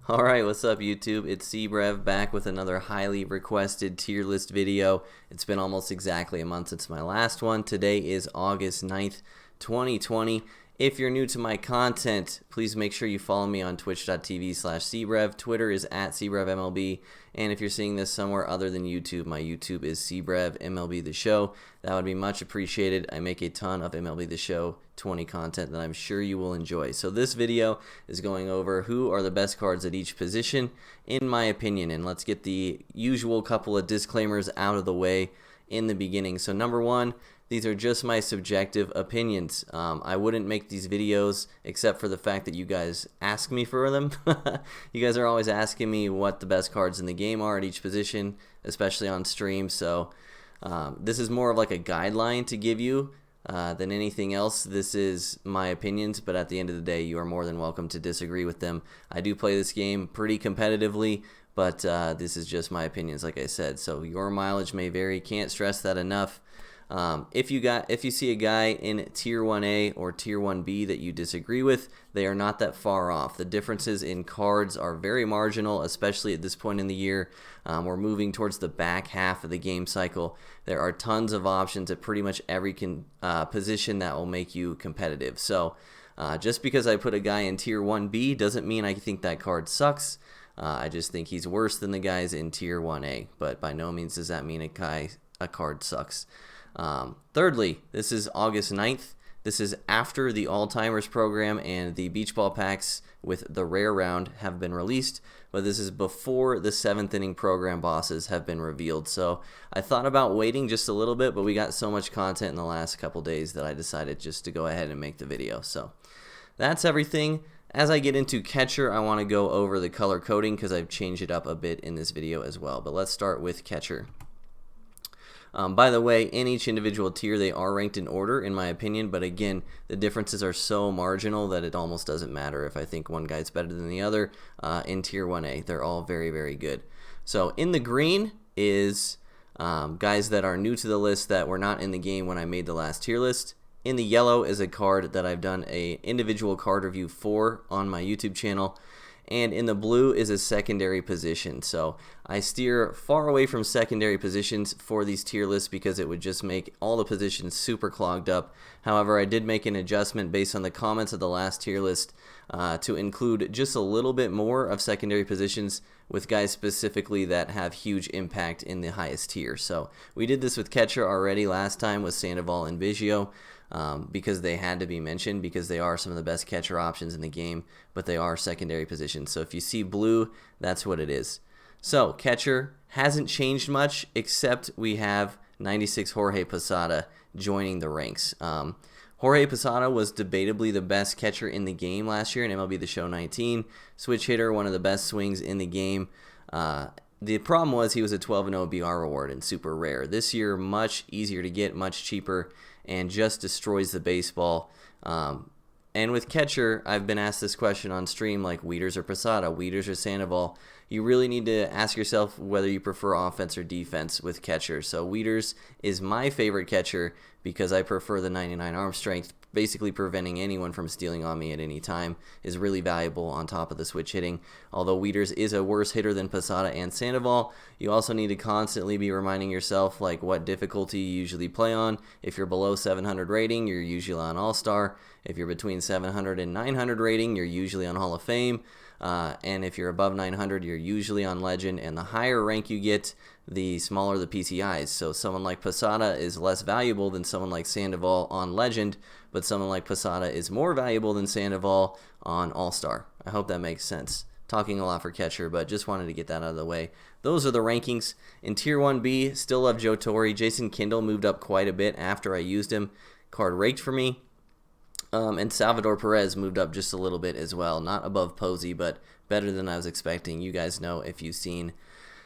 Alright, what's up YouTube? It's CBrev back with another highly requested tier list video. It's been almost exactly a month since my last one. Today is August 9th, 2020. If you're new to my content, please make sure you follow me on twitch.tv/CBrev. Twitter is at CBrevMLB. And if you're seeing this somewhere other than YouTube, my YouTube is CBrev MLB The Show. That would be much appreciated. I make a ton of MLB The Show 20 content that I'm sure you will enjoy. So this video is going over who are the best cards at each position, in my opinion. And let's get the usual couple of disclaimers out of the way in the beginning. So number one, these are just my subjective opinions. I wouldn't make these videos except for the fact that you guys ask me for them. You guys are always asking me what the best cards in the game are at each position, especially on stream. So this is more of like a guideline to give you than anything else. This is my opinions, but at the end of the day, you are more than welcome to disagree with them. I do play this game pretty competitively, but this is just my opinions, like I said. So your mileage may vary. Can't stress that enough. If you see a guy in Tier 1A or Tier 1B that you disagree with, they are not that far off. The differences in cards are very marginal, especially at this point in the year. We're moving towards the back half of the game cycle. There are tons of options at pretty much every position that will make you competitive. So just because I put a guy in Tier 1B doesn't mean I think that card sucks. I just think he's worse than the guys in Tier 1A, but by no means does that mean a card sucks. Thirdly, this is August 9th. This is after the All-Timers program and the beach ball packs with the rare round have been released, but this is before the 7th inning program bosses have been revealed. So I thought about waiting just a little bit, but we got so much content in the last couple days that I decided just to go ahead and make the video. So that's everything. As I get into catcher, I want to go over the color coding because I've changed it up a bit in this video as well. But let's start with catcher. By the way, in each individual tier, they are ranked in order, in my opinion, but again, the differences are so marginal that it almost doesn't matter if I think one guy's better than the other. In Tier 1A, they're all very, very good. So in the green is guys that are new to the list that were not in the game when I made the last tier list. In the yellow is a card that I've done a individual card review for on my YouTube channel. And in the blue is a secondary position. So I steer far away from secondary positions for these tier lists because it would just make all the positions super clogged up. However, I did make an adjustment based on the comments of the last tier list to include just a little bit more of secondary positions with guys specifically that have huge impact in the highest tier. So we did this with catcher already last time with Sandoval and Biggio. Because they had to be mentioned because they are some of the best catcher options in the game, but they are secondary positions. So if you see blue, that's what it is. So catcher hasn't changed much except we have 96 Jorge Posada joining the ranks. Jorge Posada was debatably the best catcher in the game last year in MLB The Show 19. Switch hitter, one of the best swings in the game. The problem was he was a 12-0 BR reward and super rare. This year, much easier to get, much cheaper, and just destroys the baseball. And with catcher, I've been asked this question on stream, like Wieters or Posada, Wieters or Sandoval. You really need to ask yourself whether you prefer offense or defense with catcher. So Wieters is my favorite catcher because I prefer the 99 arm strength. Basically preventing anyone from stealing on me at any time is really valuable on top of the switch hitting. Although Wieters is a worse hitter than Posada and Sandoval, you also need to constantly be reminding yourself like what difficulty you usually play on. If you're below 700 rating, you're usually on All-Star. If you're between 700 and 900 rating, you're usually on Hall of Fame. And if you're above 900, you're usually on Legend. And the higher rank you get, the smaller the PCIs. So someone like Posada is less valuable than someone like Sandoval on Legend, but someone like Posada is more valuable than Sandoval on All-Star. I hope that makes sense. Talking a lot for catcher, but just wanted to get that out of the way. Those are the rankings. In Tier 1B, still love Joe Torre. Jason Kindle moved up quite a bit after I used him. Card raked for me. And Salvador Perez moved up just a little bit as well. Not above Posey, but better than I was expecting. You guys know if you've seen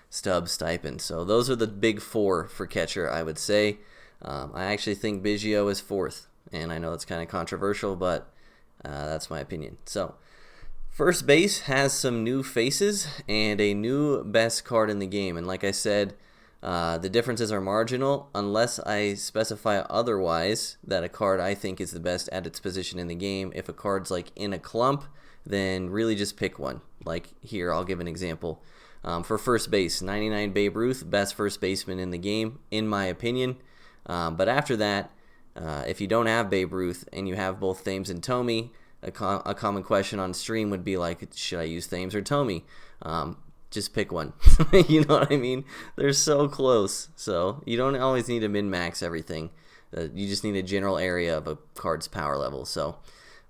Stubbs, Stipend. So those are the big four for catcher, I would say. I actually think Biggio is fourth. And I know it's kind of controversial, but that's my opinion. So first base has some new faces and a new best card in the game. And like I said, the differences are marginal unless I specify otherwise that a card I think is the best at its position in the game. If a card's like in a clump, then really just pick one. Like here, I'll give an example. For first base, 99 Babe Ruth, best first baseman in the game, in my opinion. But after that, if you don't have Babe Ruth and you have both Thames and Thome, a common question on stream would be like, should I use Thames or Thome? Just pick one. You know what I mean? They're so close. So you don't always need to min-max everything. You just need a general area of a card's power level. So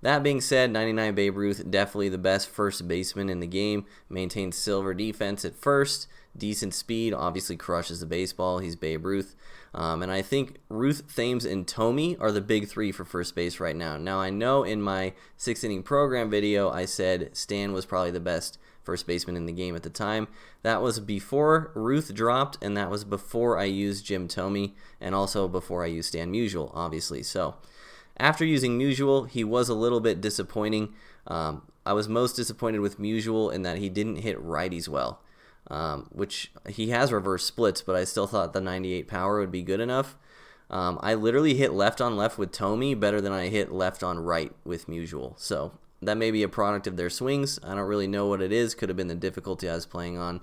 that being said, 99 Babe Ruth, definitely the best first baseman in the game. Maintains silver defense at first. Decent speed, obviously crushes the baseball. He's Babe Ruth. And I think Ruth, Thames, and Thome are the big three for first base right now. Now, I know in my 6-inning program video, I said Stan was probably the best first baseman in the game at the time. That was before Ruth dropped, and that was before I used Jim Thome, and also before I used Stan Musial, obviously. So after using Musial, he was a little bit disappointing. I was most disappointed with Musial in that he didn't hit righties well, which he has reverse splits, but I still thought the 98 power would be good enough. I literally hit left on left with Thome better than I hit left on right with Musial. So that may be a product of their swings. I don't really know what it is. Could have been the difficulty I was playing on.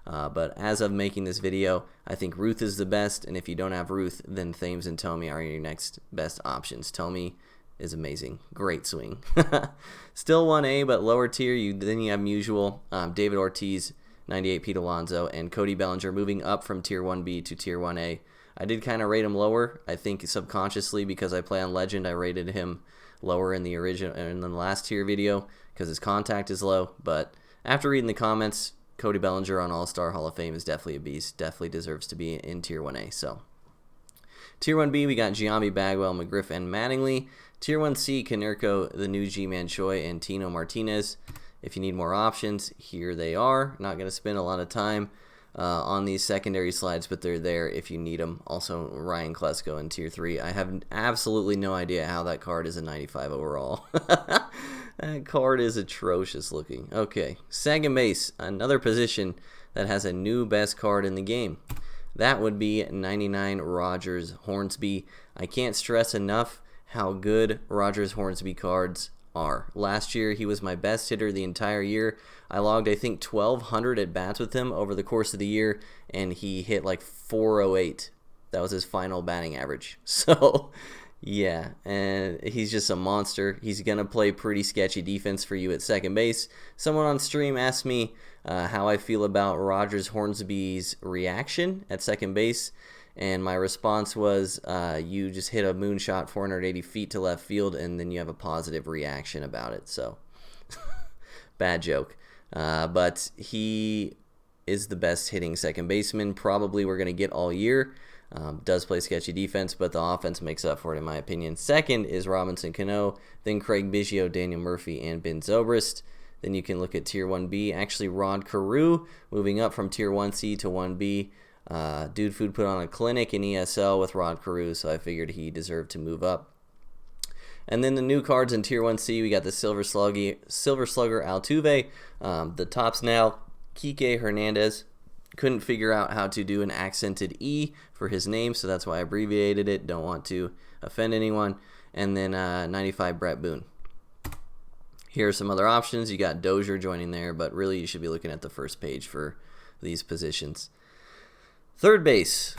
But as of making this video, I think Ruth is the best. And if you don't have Ruth, then Thames and Thome are your next best options. Thome is amazing. Great swing. Still 1A, but lower tier. Then you have Musial, David Ortiz, 98 Pete Alonso, and Cody Bellinger moving up from tier 1B to tier 1A. I did kind of rate him lower. I think subconsciously because I play on Legend, I rated him lower in the last tier video because his contact is low. But after reading the comments, Cody Bellinger on All-Star Hall of Fame is definitely a beast. Definitely deserves to be in tier 1A. So tier 1B, we got Giambi, Bagwell, McGriff, and Mattingly. Tier 1C, Konerko, the new G-Man Choi, and Tino Martinez. If you need more options, here they are. Not going to spend a lot of time on these secondary slides, but they're there if you need them. Also, Ryan Klesko in Tier 3. I have absolutely no idea how that card is a 95 overall. That card is atrocious looking. Okay, second base, another position that has a new best card in the game. That would be 99 Rogers Hornsby. I can't stress enough how good Rogers Hornsby cards are. Last year, he was my best hitter the entire year. I logged, I think, 1,200 at bats with him over the course of the year, and he hit like 408. That was his final batting average. So, yeah, and he's just a monster. He's going to play pretty sketchy defense for you at second base. Someone on stream asked me how I feel about Rogers Hornsby's reaction at second base. And my response was, you just hit a moonshot 480 feet to left field, and then you have a positive reaction about it. So, bad joke. But he is the best hitting second baseman probably we're going to get all year. Does play sketchy defense, but the offense makes up for it in my opinion. Second is Robinson Cano, then Craig Biggio, Daniel Murphy, and Ben Zobrist. Then you can look at Tier 1B. Actually, Rod Carew moving up from Tier 1C to 1B. Dude Food put on a clinic in ESL with Rod Carew, so I figured he deserved to move up. And then the new cards in Tier 1C, we got the Silver Slugger Altuve. The tops now, Kike Hernandez. Couldn't figure out how to do an accented E for his name, so that's why I abbreviated it. Don't want to offend anyone. And then 95 Brett Boone. Here are some other options. You got Dozier joining there, but really you should be looking at the first page for these positions. Third base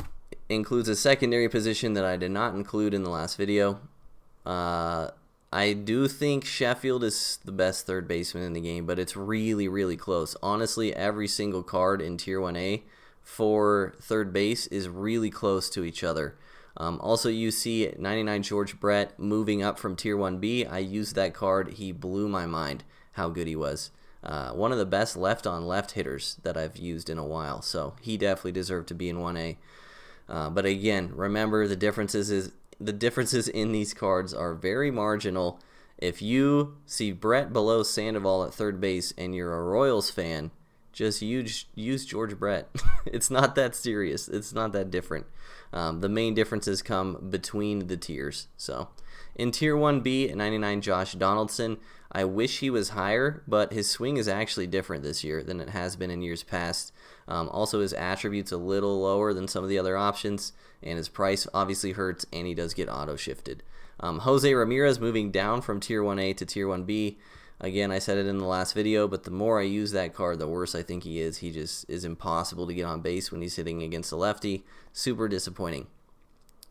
includes a secondary position that I did not include in the last video. I do think Sheffield is the best third baseman in the game, but it's really, really close. Honestly, every single card in Tier 1A for third base is really close to each other. Also, you see 99 George Brett moving up from Tier 1B. I used that card. He blew my mind how good he was. One of the best left-on-left hitters that I've used in a while, so he definitely deserved to be in 1A. But again, remember the differences in these cards are very marginal. If you see Brett below Sandoval at third base and you're a Royals fan, just use George Brett. It's not that serious. It's not that different. The main differences come between the tiers. So in Tier 1B, 99 Josh Donaldson. I wish he was higher, but his swing is actually different this year than it has been in years past. Also, his attributes a little lower than some of the other options, and his price obviously hurts, and he does get auto-shifted. Jose Ramirez moving down from Tier 1A to Tier 1B. Again, I said it in the last video, but the more I use that card, the worse I think he is. He just is impossible to get on base when he's hitting against a lefty. Super disappointing.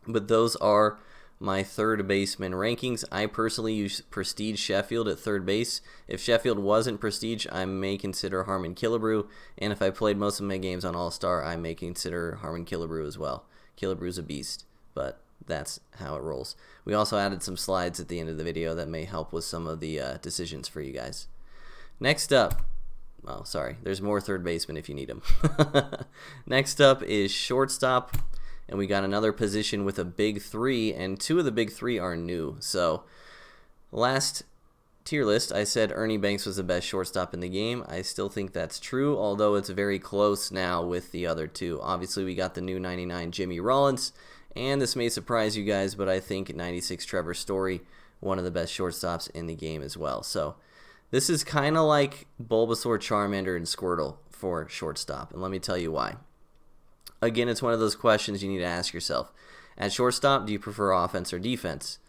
But those are my third baseman rankings. I personally use Prestige Sheffield at third base. If Sheffield wasn't Prestige, I may consider Harmon Killebrew. And if I played most of my games on All-Star, I may consider Harmon Killebrew as well. Killebrew's a beast, but that's how it rolls. We also added some slides at the end of the video that may help with some of the decisions for you guys. Next up, well, sorry, there's more third baseman if you need them. Next up is shortstop, and we got another position with a big three, and two of the big three are new. So last tier list, I said Ernie Banks was the best shortstop in the game. I still think that's true, although it's very close now with the other two. Obviously, we got the new 99 Jimmy Rollins, and this may surprise you guys, but I think 96 Trevor Story, one of the best shortstops in the game as well. So this is kind of like Bulbasaur, Charmander, and Squirtle for shortstop, and let me tell you why. Again, it's one of those questions you need to ask yourself. At shortstop, do you prefer offense or defense?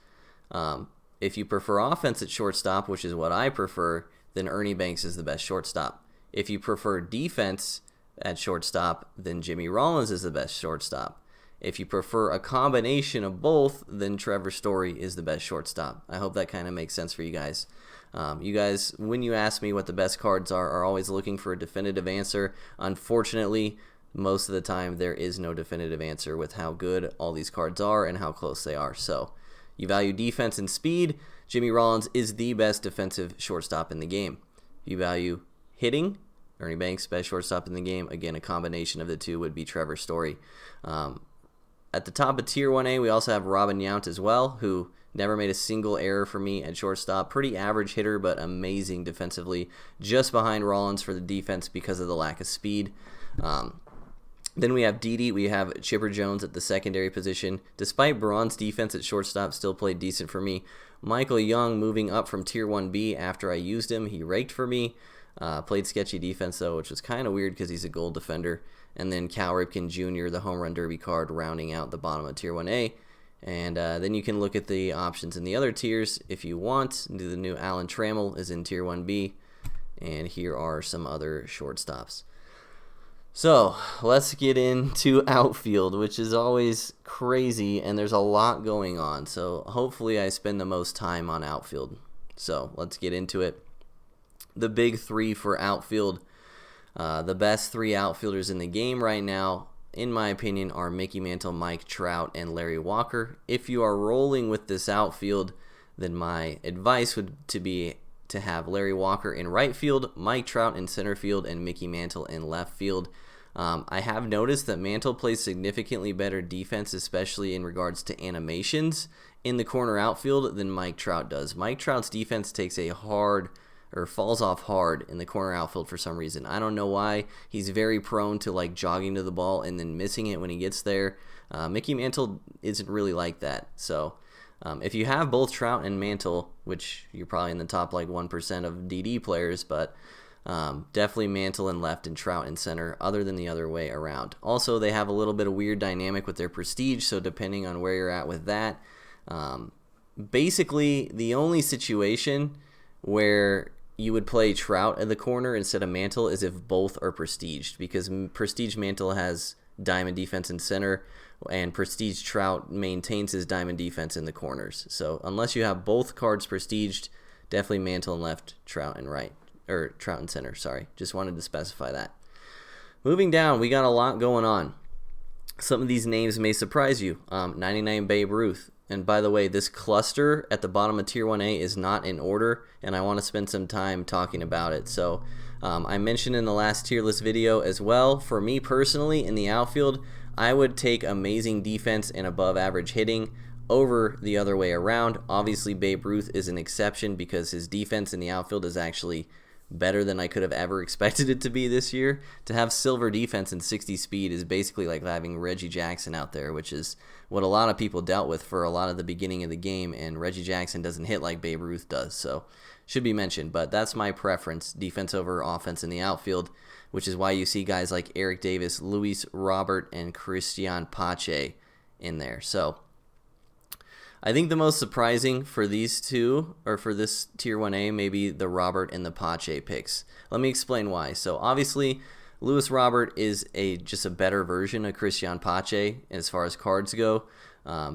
If you prefer offense at shortstop, which is what I prefer, then Ernie Banks is the best shortstop. If you prefer defense at shortstop, then Jimmy Rollins is the best shortstop. If you prefer a combination of both, then Trevor Story is the best shortstop. I hope that kind of makes sense for you guys. You guys, when you ask me what the best cards are always looking for a definitive answer. Unfortunately, most of the time there is no definitive answer with how good all these cards are and how close they are. So you value defense and speed, Jimmy Rollins is the best defensive shortstop in the game. You value hitting, Ernie Banks, best shortstop in the game. Again, a combination of the two would be Trevor Story. At the top of Tier 1A, we also have Robin Yount as well, who never made a single error for me at shortstop. Pretty average hitter, but amazing defensively. Just behind Rollins for the defense because of the lack of speed. Then we have Didi. We have Chipper Jones at the secondary position. Despite Braun's defense at shortstop, still played decent for me. Michael Young moving up from Tier 1B after I used him. He raked for me. Played sketchy defense, though, which was kind of weird because he's a gold defender. And then Cal Ripken Jr., the home run derby card, rounding out the bottom of Tier 1A. And then you can look at the options in the other tiers if you want. The new Alan Trammell is in Tier 1B. And here are some other shortstops. So let's get into outfield, which is always crazy, and there's a lot going on. So hopefully I spend the most time on outfield. So let's get into it. The big three for outfield. The best three outfielders in the game right now, in my opinion, are Mickey Mantle, Mike Trout, and Larry Walker. If you are rolling with this outfield, then my advice would be to have Larry Walker in right field, Mike Trout in center field, and Mickey Mantle in left field. I have noticed that Mantle plays significantly better defense, especially in regards to animations, in the corner outfield than Mike Trout does. Mike Trout's defense takes a hard, or falls off hard in the corner outfield for some reason. I don't know why. He's very prone to like jogging to the ball and then missing it when he gets there. Mickey Mantle isn't really like that. So if you have both Trout and Mantle, which you're probably in the top like 1% of DD players, but definitely Mantle in left and Trout in center, other than the other way around. Also, they have a little bit of weird dynamic with their prestige, so depending on where you're at with that, basically the only situation where you would play Trout in the corner instead of Mantle is if both are prestiged, because Prestige Mantle has diamond defense in center, and Prestige Trout maintains his diamond defense in the corners. So unless you have both cards prestiged, definitely Mantle in left, Trout in right. Or Trout in center, sorry. Just wanted to specify that. Moving down, we got a lot going on. Some of these names may surprise you. 99 Babe Ruth. And by the way, this cluster at the bottom of Tier 1A is not in order, and I want to spend some time talking about it. So I mentioned in the last tier list video as well, for me personally in the outfield, I would take amazing defense and above average hitting over the other way around. Obviously, Babe Ruth is an exception because his defense in the outfield is actually better than I could have ever expected it to be this year. To have silver defense and 60 speed is basically like having Reggie Jackson out there, which is what a lot of people dealt with for a lot of the beginning of the game, and Reggie Jackson doesn't hit like Babe Ruth does, so should be mentioned. But that's my preference, defense over offense in the outfield, which is why you see guys like Eric Davis, Luis Robert, and Christian Pache in there. So I think the most surprising for these two, or for this Tier 1A, maybe the Robert and the Pache picks. Let me explain why. So obviously, Luis Robert is just a better version of Christian Pache as far as cards go.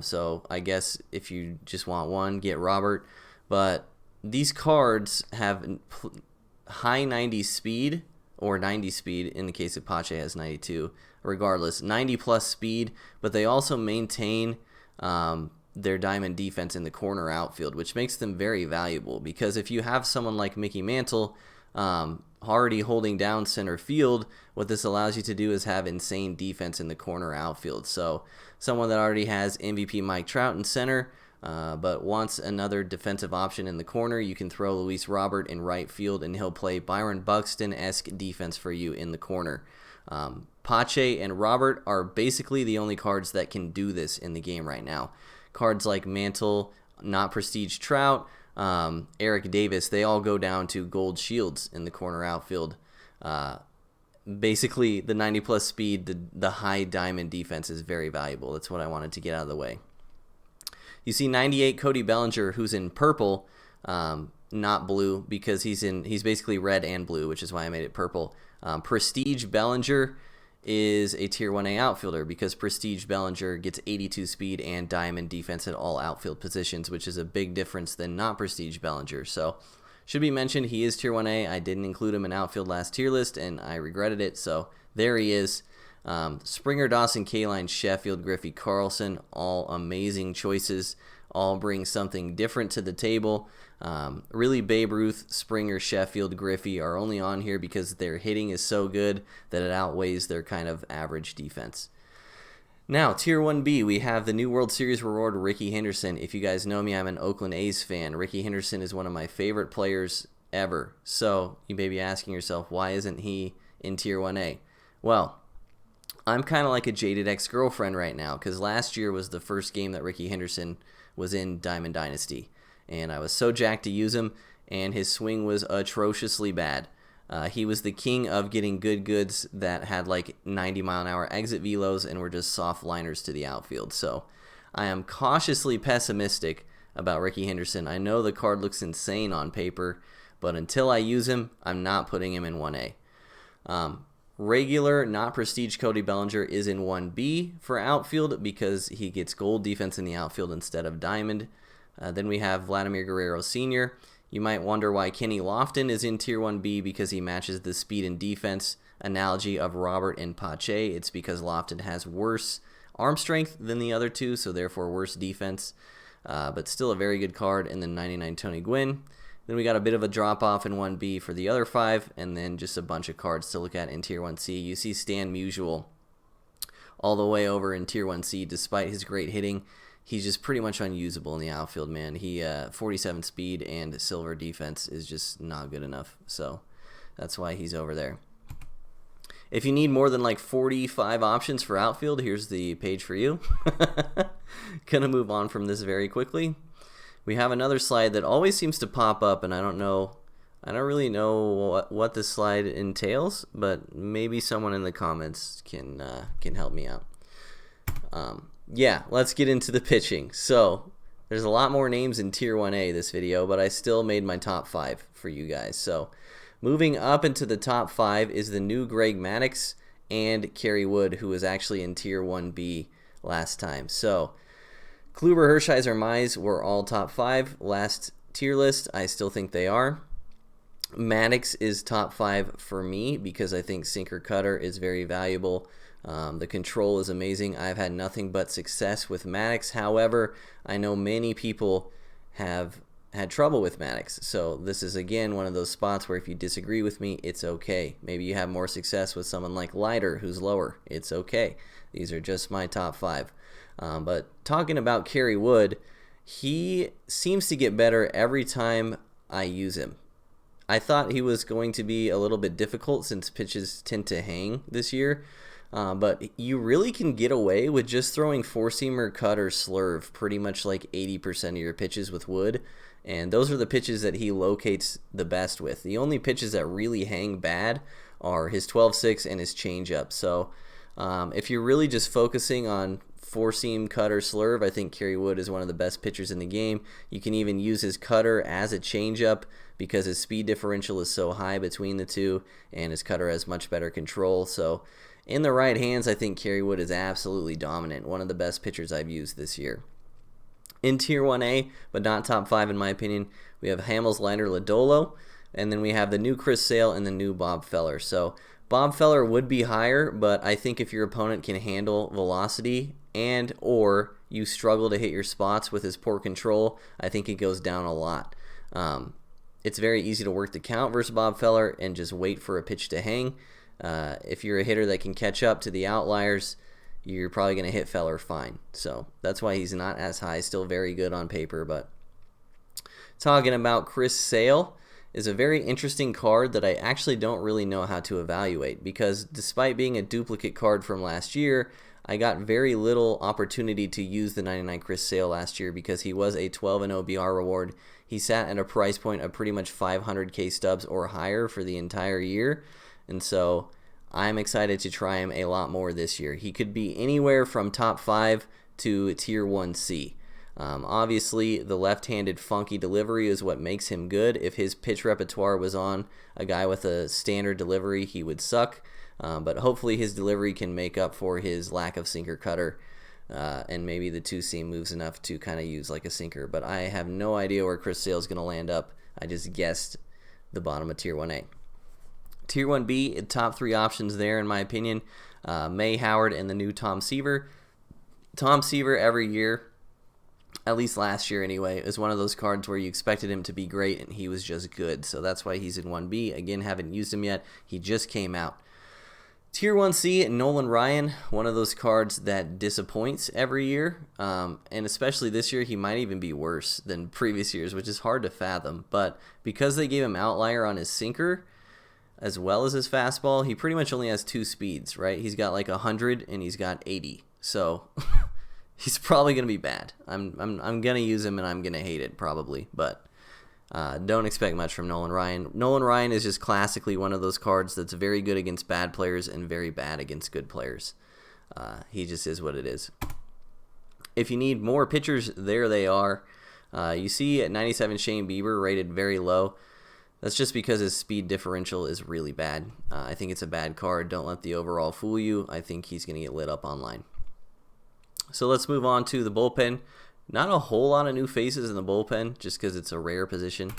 So I guess if you just want one, get Robert. But these cards have high 90 speed, or 90 speed in the case of Pache has 92. Regardless, 90 plus speed, but they also maintain their diamond defense in the corner outfield, which makes them very valuable, because if you have someone like Mickey Mantle already holding down center field, what this allows you to do is have insane defense in the corner outfield. So someone that already has MVP Mike Trout in center, but wants another defensive option in the corner, you can throw Luis Robert in right field, and he'll play Byron Buxton-esque defense for you in the corner. Pache and Robert are basically the only cards that can do this in the game right now. Cards like Mantle, not Prestige Trout, Eric Davis, they all go down to gold shields in the corner outfield. Basically, the 90 plus speed, the high diamond defense is very valuable. That's what I wanted to get out of the way. You see 98 Cody Bellinger, who's in purple, not blue, because he's basically red and blue, which is why I made it purple. Prestige Bellinger is a Tier 1A outfielder, because Prestige Bellinger gets 82 speed and diamond defense at all outfield positions, which is a big difference than not Prestige Bellinger. So should be mentioned, he is Tier 1A. I didn't include him in outfield last tier list, and I regretted it, so there he is. Springer, Dawson, Kaline, Sheffield, Griffey, Carlson, all amazing choices, all bring something different to the table. Really, Babe Ruth, Springer, Sheffield, Griffey are only on here because their hitting is so good that it outweighs their kind of average defense. Now, Tier 1B, we have the new World Series reward, Rickey Henderson. If you guys know me, I'm an Oakland A's fan. Rickey Henderson is one of my favorite players ever. So you may be asking yourself, why isn't he in Tier 1A? Well, I'm kind of like a jaded ex-girlfriend right now, because last year was the first game that Rickey Henderson was in Diamond Dynasty, and I was so jacked to use him, and his swing was atrociously bad. He was the king of getting good goods that had like 90-mile-an-hour exit velos and were just soft liners to the outfield. So I am cautiously pessimistic about Rickey Henderson. I know the card looks insane on paper, but until I use him, I'm not putting him in 1A. Regular, not Prestige Cody Bellinger is in 1B for outfield, because he gets gold defense in the outfield instead of diamond. Then we have Vladimir Guerrero Sr. You might wonder why Kenny Lofton is in Tier 1B, because he matches the speed and defense analogy of Robert and Pache. It's because Lofton has worse arm strength than the other two, so therefore worse defense, but still a very good card. And then 99 Tony Gwynn. Then we got a bit of a drop-off in 1B for the other five, and then just a bunch of cards to look at in Tier 1C. You see Stan Musial all the way over in Tier 1C. Despite his great hitting, he's just pretty much unusable in the outfield, man. He 47 speed and silver defense is just not good enough, so that's why he's over there. If you need more than like 45 options for outfield, here's the page for you. Gonna move on from this very quickly. We have another slide that always seems to pop up, and I don't really know what this slide entails, but maybe someone in the comments can help me out. Yeah, let's get into the pitching. So there's a lot more names in Tier 1A this video, but I still made my top 5 for you guys. So moving up into the top 5 is the new Greg Maddux and Kerry Wood, who was actually in Tier 1B last time. So Kluber, Hershiser, Mize were all top 5 last tier list. I still think they are. Maddux is top 5 for me, because I think sinker cutter is very valuable. The control is amazing. I've had nothing but success with Maddux. However, I know many people have had trouble with Maddux. So this is, again, one of those spots where if you disagree with me, it's okay. Maybe you have more success with someone like Leiter, who's lower. It's okay. These are just my top 5. But talking about Kerry Wood, he seems to get better every time I use him. I thought he was going to be a little bit difficult since pitches tend to hang this year. But you really can get away with just throwing four-seamer, cut, or slurve pretty much like 80% of your pitches with Wood. And those are the pitches that he locates the best with. The only pitches that really hang bad are his 12-6 and his changeup. So if you're really just focusing on four-seam cutter slurve. I think Kerry Wood is one of the best pitchers in the game. You can even use his cutter as a changeup because his speed differential is so high between the two, and his cutter has much better control. So in the right hands, I think Kerry Wood is absolutely dominant. One of the best pitchers I've used this year. In Tier 1A, but not top 5 in my opinion, we have Hamels, Leiter, Lodolo, and then we have the new Chris Sale and the new Bob Feller. So Bob Feller would be higher, but I think if your opponent can handle velocity and or you struggle to hit your spots with his poor control, I think it goes down a lot. It's very easy to work the count versus Bob Feller and just wait for a pitch to hang. If you're a hitter that can catch up to the outliers, you're probably going to hit Feller fine. So that's why he's not as high. Still very good on paper. But talking about Chris Sale is a very interesting card that I actually don't really know how to evaluate, because despite being a duplicate card from last year, I got very little opportunity to use the 99 Chris Sale last year because he was a 12-0 BR reward. He sat at a price point of pretty much 500K stubs or higher for the entire year. And so I'm excited to try him a lot more this year. He could be anywhere from top 5 to Tier 1C. Obviously, the left-handed funky delivery is what makes him good. If his pitch repertoire was on a guy with a standard delivery, he would suck. But hopefully his delivery can make up for his lack of sinker cutter. And maybe the two-seam moves enough to kind of use like a sinker. But I have no idea where Chris Sale is going to land up. I just guessed the bottom of Tier 1A. Tier 1B, top 3 options there in my opinion. May Howard and the new Tom Seaver. Tom Seaver every year, at least last year anyway, is one of those cards where you expected him to be great and he was just good. So that's why he's in 1B. Again, haven't used him yet. He just came out. Tier 1C, Nolan Ryan, one of those cards that disappoints every year. And especially this year, he might even be worse than previous years, which is hard to fathom. But because they gave him outlier on his sinker as well as his fastball, he pretty much only has 2 speeds, right? He's got like 100 and he's got 80. So he's probably going to be bad. I'm going to use him and I'm going to hate it probably, but don't expect much from Nolan Ryan. Nolan Ryan is just classically one of those cards that's very good against bad players and very bad against good players. He just is what it is. If you need more pitchers, there they are. You see at 97 Shane Bieber rated very low. That's just because his speed differential is really bad. I think it's a bad card. Don't let the overall fool you. I think he's going to get lit up online. So let's move on to the bullpen. Not a whole lot of new faces in the bullpen just because it's a rare position.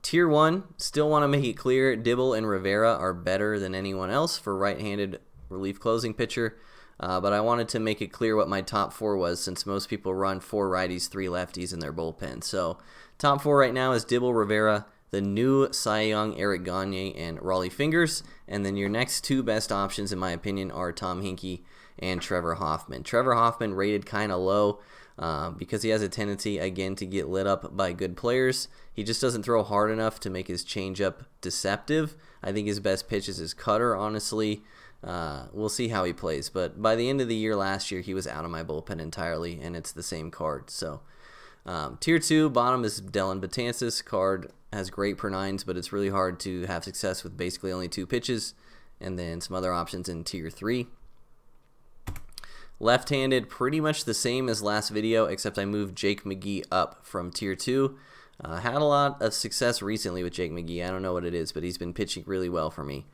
Tier 1, still want to make it clear, Dibble and Rivera are better than anyone else for right-handed relief closing pitcher. But I wanted to make it clear what my top 4 was, since most people run 4 righties, 3 lefties in their bullpen. So top 4 right now is Dibble, Rivera, the new Cy Young, Eric Gagne, and Raleigh Fingers. And then your next 2 best options, in my opinion, are Tom Hinkie and Trevor Hoffman. Trevor Hoffman rated kind of low because he has a tendency, again, to get lit up by good players. He just doesn't throw hard enough to make his changeup deceptive. I think his best pitch is his cutter, honestly. We'll see how he plays. But by the end of the year last year, he was out of my bullpen entirely, and it's the same card. So Tier 2, bottom is Dellin Betances. Card has great per 9s, but it's really hard to have success with basically only 2 pitches. And then some other options in Tier 3. Left-handed, pretty much the same as last video, except I moved Jake McGee up from Tier 2. Had a lot of success recently with Jake McGee. I don't know what it is, but he's been pitching really well for me.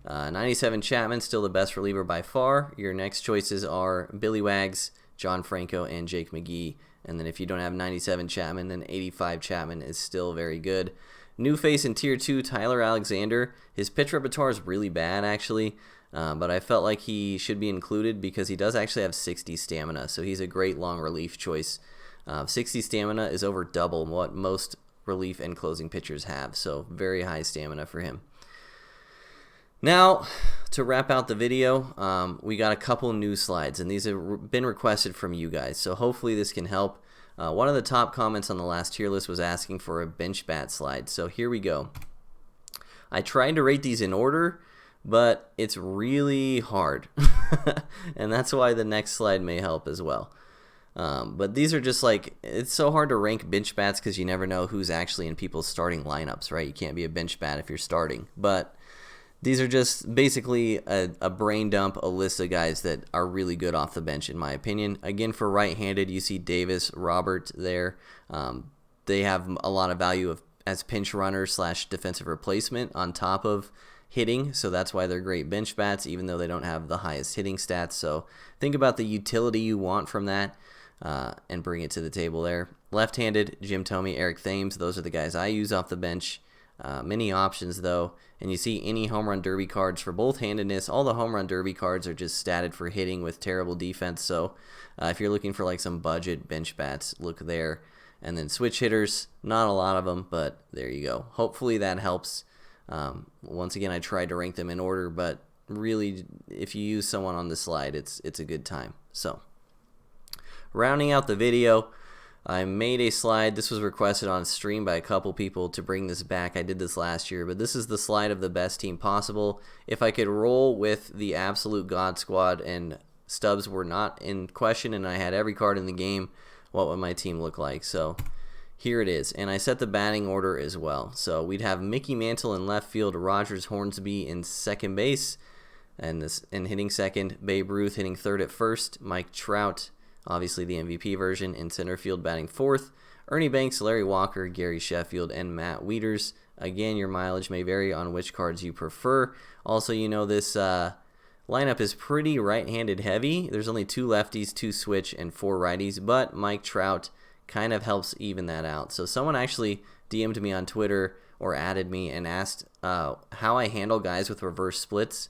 97 Chapman, still the best reliever by far. Your next choices are Billy Wags, John Franco, and Jake McGee. And then if you don't have 97 Chapman, then 85 Chapman is still very good. New face in Tier 2, Tyler Alexander. His pitch repertoire is really bad, actually. But I felt like he should be included because he does actually have 60 stamina. So he's a great long relief choice. 60 stamina is over double what most relief and closing pitchers have. So very high stamina for him. Now, to wrap out the video, we got a couple new slides, and these have been requested from you guys, so hopefully this can help. One of the top comments on the last tier list was asking for a bench bat slide, so here we go. I tried to rate these in order, but it's really hard, and that's why the next slide may help as well. But these are just like, it's so hard to rank bench bats because you never know who's actually in people's starting lineups, right? You can't be a bench bat if you're starting, but These are just basically a brain dump, a list of guys that are really good off the bench, in my opinion. Again, for right-handed, you see Davis, Robert there. They have a lot of value as pinch runner / defensive replacement on top of hitting, so that's why they're great bench bats, even though they don't have the highest hitting stats. So think about the utility you want from that and bring it to the table there. Left-handed, Jim Thome, Eric Thames, those are the guys I use off the bench. Many options though, and you see any home run derby cards for both handedness. All the home run derby cards are just statted for hitting with terrible defense, so if you're looking for like some budget bench bats, look there. And then switch hitters, not a lot of them, but there you go. Hopefully that helps. Once again, I tried to rank them in order, but really if you use someone on the slide, it's a good time. So rounding out the video, I made a slide. This was requested on stream by a couple people to bring this back. I did this last year, but this is the slide of the best team possible. If I could roll with the absolute God squad and Stubbs were not in question and I had every card in the game, what would my team look like? So here it is, and I set the batting order as well. So we'd have Mickey Mantle in left field, Rogers Hornsby in second base, and hitting second, Babe Ruth hitting third at first, Mike Trout, obviously the MVP version, in center field batting fourth, Ernie Banks, Larry Walker, Gary Sheffield, and Matt Wieters. Again, your mileage may vary on which cards you prefer. Also, you know this lineup is pretty right-handed heavy. There's only 2 lefties, 2 switch, and 4 righties, but Mike Trout kind of helps even that out. So someone actually DM'd me on Twitter or added me and asked how I handle guys with reverse splits.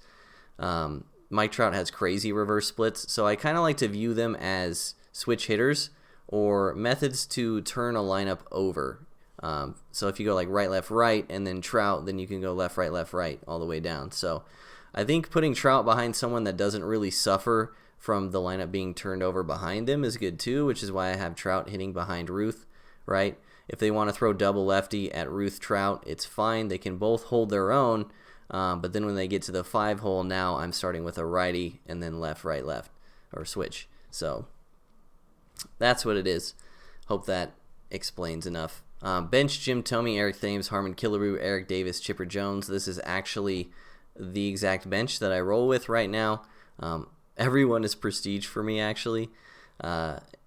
Mike Trout has crazy reverse splits, so I kind of like to view them as switch hitters or methods to turn a lineup over. So if you go like right, left, right, and then Trout, then you can go left, right, all the way down. So I think putting Trout behind someone that doesn't really suffer from the lineup being turned over behind them is good too, which is why I have Trout hitting behind Ruth, right? If they want to throw double lefty at Ruth Trout, it's fine. They can both hold their own, but then when they get to the 5 hole, now I'm starting with a righty and then left, right, left, or switch. So that's what it is. Hope that explains enough. Bench, Jim Thome, Eric Thames, Harmon Killebrew, Eric Davis, Chipper Jones. This is actually the exact bench that I roll with right now. Everyone is prestige for me, actually,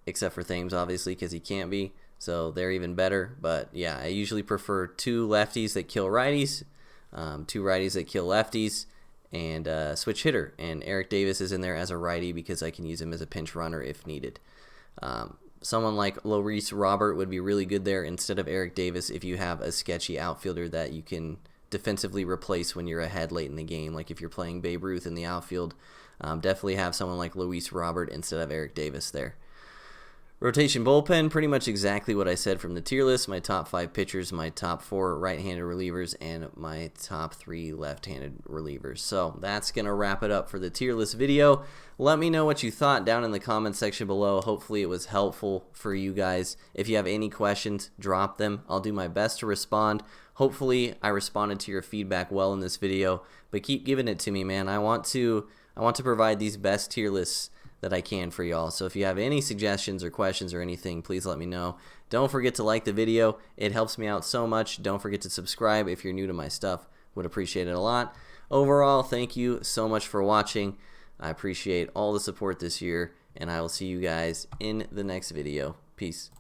except for Thames, obviously, because he can't be. So they're even better. But yeah, I usually prefer 2 lefties that kill righties, 2 righties that kill lefties, and switch hitter. And Eric Davis is in there as a righty because I can use him as a pinch runner if needed. Someone like Luis Robert would be really good there instead of Eric Davis if you have a sketchy outfielder that you can defensively replace when you're ahead late in the game. Like if you're playing Babe Ruth in the outfield, definitely have someone like Luis Robert instead of Eric Davis there. Rotation bullpen, pretty much exactly what I said from the tier list. My top 5 pitchers, my top 4 right-handed relievers, and my top 3 left-handed relievers. So that's going to wrap it up for the tier list video. Let me know what you thought down in the comment section below. Hopefully it was helpful for you guys. If you have any questions, drop them. I'll do my best to respond. Hopefully I responded to your feedback well in this video, but keep giving it to me, man. I want to provide these best tier lists that I can for y'all. So if you have any suggestions or questions or anything, please let me know. Don't forget to like the video. It helps me out so much. Don't forget to subscribe if you're new to my stuff. Would appreciate it a lot. Overall, thank you so much for watching. I appreciate all the support this year, and I will see you guys in the next video. Peace.